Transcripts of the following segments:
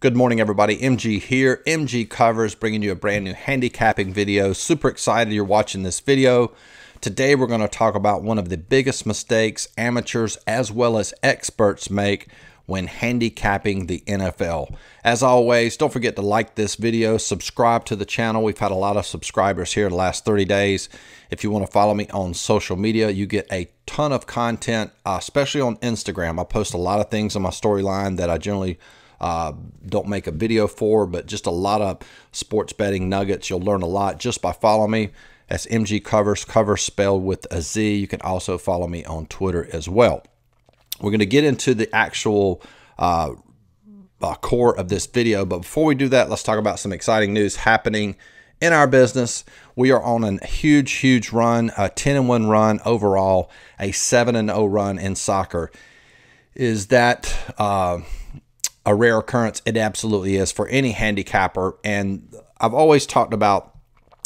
Good morning, everybody. MG here. MG Covers, bringing you a brand new handicapping video. Super excited you're watching this video. Today we're going to talk about one of the biggest mistakes amateurs as well as experts make when handicapping the NFL. As always, don't forget to like this video, subscribe to the channel. We've had a lot of subscribers here in the last 30 days. If you want to follow me on social media, you get a ton of content, especially on Instagram. I post a lot of things on my storyline that I generally don't make a video for, but just a lot of sports betting nuggets. You'll learn a lot just by following me. That's MG Covers, Covers spelled with a Z. You can also follow me on Twitter as well. We're going to get into the actual core of this video, but before we do that, let's talk about some exciting news happening in our business. We are on a huge run, a 10-1 run overall, a 7-0 run in soccer. Is that a rare occurrence? It absolutely is for any handicapper. And I've always talked about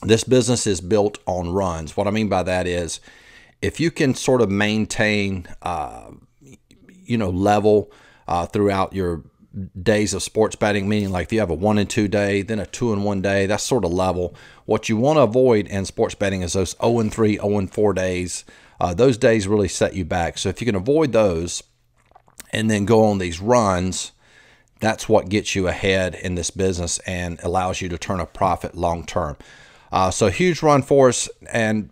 this business is built on runs. What I mean by that is if you can sort of maintain, level throughout your days of sports betting, meaning like if you have a 1-2 day, then a 2-1 day, that's sort of level. What you want to avoid in sports betting is those 0-3, 0-4 days. Those days really set you back. So if you can avoid those and then go on these runs, that's what gets you ahead in this business and allows you to turn a profit long term. So huge run for us, and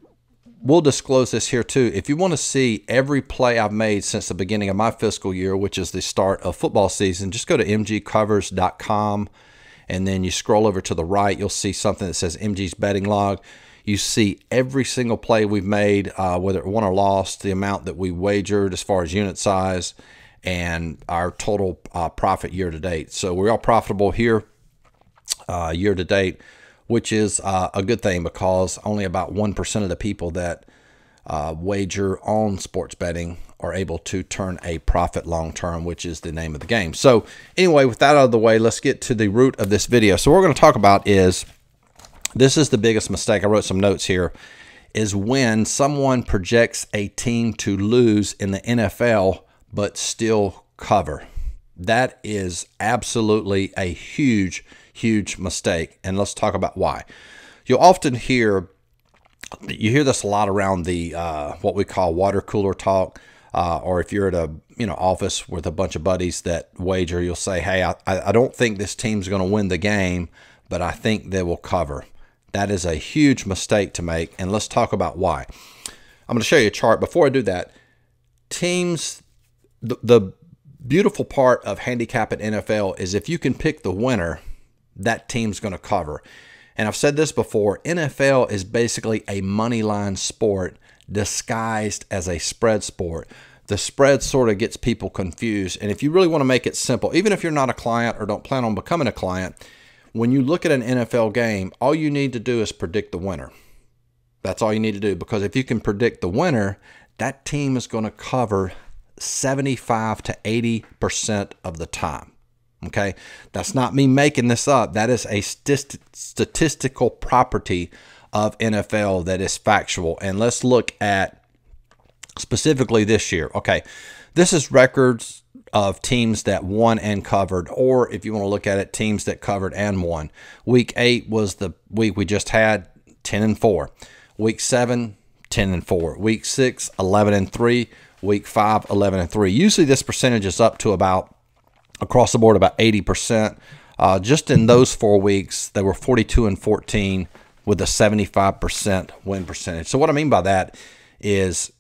we'll disclose this here too. If you want to see every play I've made since the beginning of my fiscal year, which is the start of football season, just go to mgcovers.com and then you scroll over to the right. You'll see something that says MG's betting log. You see every single play we've made, whether it won or lost, the amount that we wagered as far as unit size, and our total profit year to date. So we're all profitable here year to date, which is a good thing because only about 1% of the people that wager on sports betting are able to turn a profit long term, which is the name of the game. So anyway, with that out of the way, let's get to the root of this video. So what we're going to talk about is, this is the biggest mistake. I wrote some notes here, is when someone projects a team to lose in the NFL but still cover. That is absolutely a huge mistake, and let's talk about why. You'll often hear this a lot around the what we call water cooler talk, or if you're at a office with a bunch of buddies that wager, you'll say, hey, I don't think this team's going to win the game, but I think they will cover. That is a huge mistake to make, and let's talk about why. I'm going to show you a chart. Before I do that, teams, the beautiful part of handicapping NFL is if you can pick the winner, that team's going to cover. And I've said this before, NFL is basically a money line sport disguised as a spread sport. The spread sort of gets people confused. And if you really want to make it simple, even if you're not a client or don't plan on becoming a client, when you look at an NFL game, all you need to do is predict the winner. That's all you need to do, because if you can predict the winner, that team is going to cover 75 to 80% of the time. Okay, that's not me making this up. That is a statistical property of NFL that is factual. And let's look at specifically this year. Okay, this is records of teams that won and covered, or if you want to look at it, teams that covered and won. Week 8 was the week we just had, 10-4. Week 7, 10-4. Week 6, 11-3. Week 5, 11-3. Usually this percentage is up to about, across the board, about 80%. Just in those 4 weeks, they were 42-14 with a 75% win percentage. So what I mean by that is,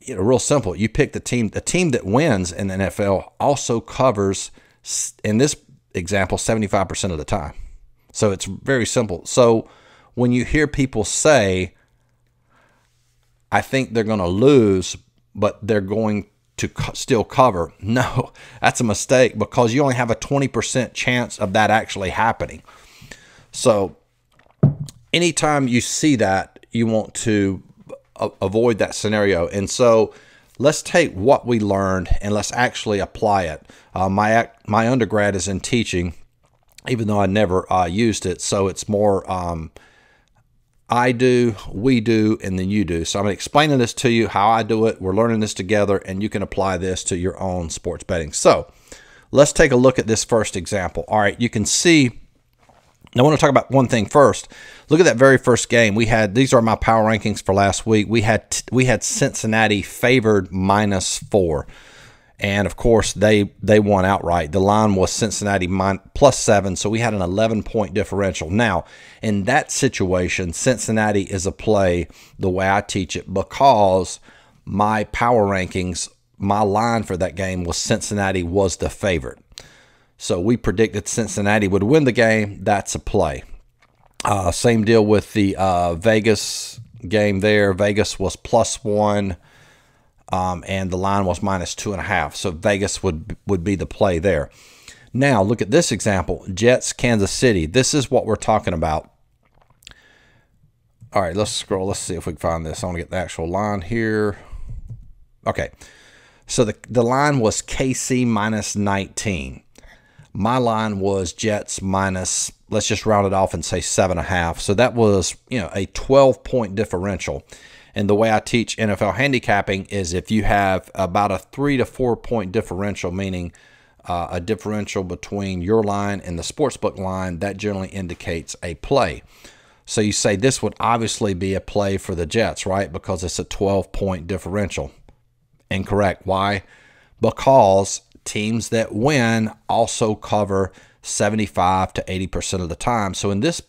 real simple. You pick the team that wins in the NFL also covers, in this example, 75% of the time. So it's very simple. So when you hear people say, I think they're going to lose, but they're going to still cover. No, that's a mistake, because you only have a 20% chance of that actually happening. So anytime you see that, you want to avoid that scenario. And so let's take what we learned and let's actually apply it. My undergrad is in teaching, even though I never used it. So it's more I do, we do, and then you do. So I'm explaining this to you, how I do it. We're learning this together, and you can apply this to your own sports betting. So let's take a look at this first example. All right, you can see. I want to talk about one thing first. Look at that very first game. We had, these are my power rankings for last week. We had Cincinnati favored -4. And of course, they won outright. The line was Cincinnati +7, so we had an 11-point differential. Now, in that situation, Cincinnati is a play the way I teach it, because my power rankings, my line for that game was Cincinnati was the favorite. So we predicted Cincinnati would win the game. That's a play. Same deal with the Vegas game there. Vegas was +1, and the line was -2.5. So Vegas would be the play there. Now look at this example: Jets, Kansas City. This is what we're talking about. All right, let's scroll. Let's see if we can find this. I want to get the actual line here. Okay, so the line was KC -19. My line was Jets minus, let's just round it off and say 7.5. So that was, a 12-point differential. And the way I teach NFL handicapping is if you have about a 3 to 4 point differential, meaning a differential between your line and the sportsbook line, that generally indicates a play. So you say this would obviously be a play for the Jets, right? Because it's a 12-point differential. Incorrect. Why? Because teams that win also cover 75 to 80% of the time. So in this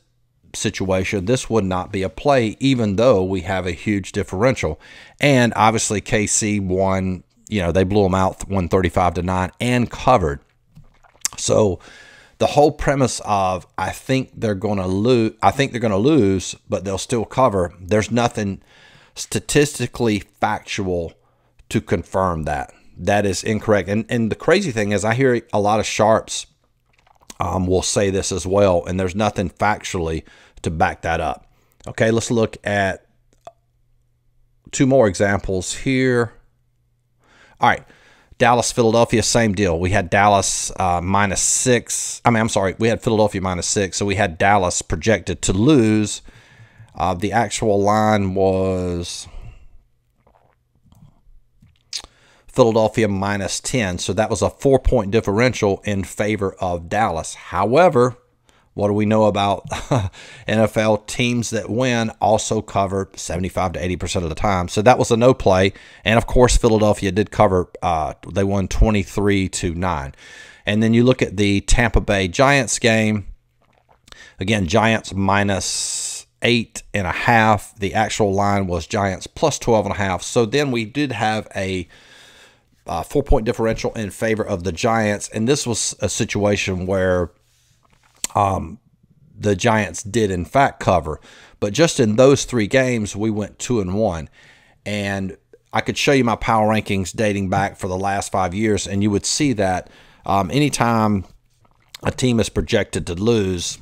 situation, this would not be a play, even though we have a huge differential. And obviously KC won, they blew them out 135-9 and covered. So the whole premise of I think they're going to lose, but they'll still cover. There's nothing statistically factual to confirm that. That is incorrect. And the crazy thing is, I hear a lot of sharps will say this as well, and there's nothing factually to back that up. Okay, let's look at 2 more examples here. All right, Dallas, Philadelphia, same deal. We had Dallas -6. We had Philadelphia -6, so we had Dallas projected to lose. The actual line was Philadelphia -10. So that was a 4-point differential in favor of Dallas. However, what do we know about NFL? Teams that win also cover 75 to 80% of the time. So that was a no play. And of course, Philadelphia did cover. They won 23-9. And then you look at the Tampa Bay Giants game. Again, Giants -8.5. The actual line was Giants +12.5. So then we did have a 4-point differential in favor of the Giants, and this was a situation where the Giants did in fact cover. But just in those 3 games, we went 2-1, and I could show you my power rankings dating back for the last 5 years, and you would see that anytime a team is projected to lose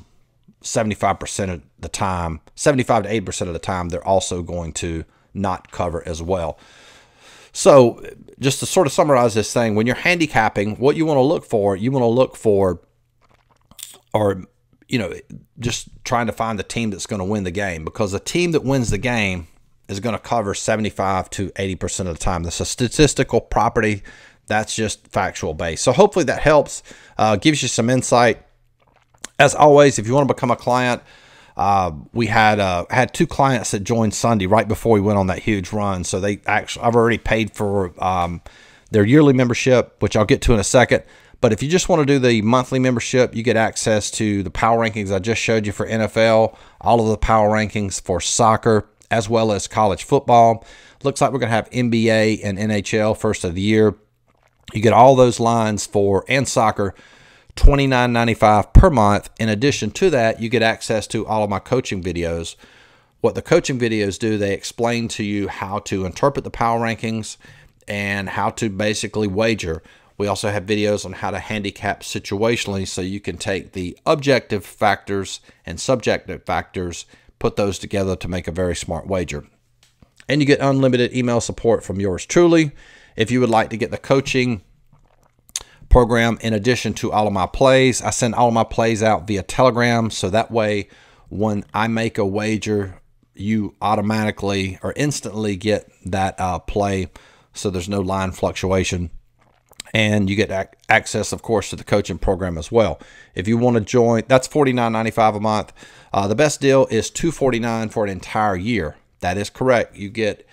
75% of the time, 75 to 80% of the time, they're also going to not cover as well. So just to sort of summarize this thing, when you're handicapping, what you want to look for, just trying to find the team that's going to win the game, because the team that wins the game is going to cover 75 to 80% of the time. That's a statistical property. That's just factual based. So hopefully that helps, gives you some insight. As always, if you want to become a client, we had 2 clients that joined Sunday right before we went on that huge run. So I've already paid for their yearly membership, which I'll get to in a second. But if you just want to do the monthly membership, you get access to the power rankings I just showed you for NFL, all of the power rankings for soccer, as well as college football. Looks like we're going to have NBA and NHL first of the year. You get all those lines and soccer, $29.95 per month. In addition to that, you get access to all of my coaching videos. What the coaching videos do, they explain to you how to interpret the power rankings and how to basically wager. We also have videos on how to handicap situationally, so you can take the objective factors and subjective factors, put those together to make a very smart wager. And you get unlimited email support from yours truly. If you would like to get the coaching program in addition to all of my plays, I send all of my plays out via Telegram, so that way when I make a wager, you automatically or instantly get that play, so there's no line fluctuation. and you get access, of course, to the coaching program as well. If you want to join, that's $49.95 a month. The best deal is $249 for an entire year. That is correct. You get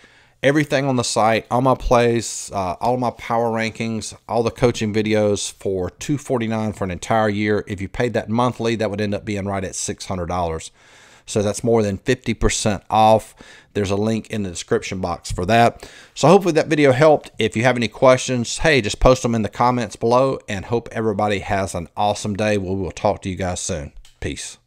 everything on the site, all my plays, all my power rankings, all the coaching videos for $249 for an entire year. If you paid that monthly, that would end up being right at $600. So that's more than 50% off. There's a link in the description box for that. So hopefully that video helped. If you have any questions, hey, just post them in the comments below, and hope everybody has an awesome day. We will talk to you guys soon. Peace.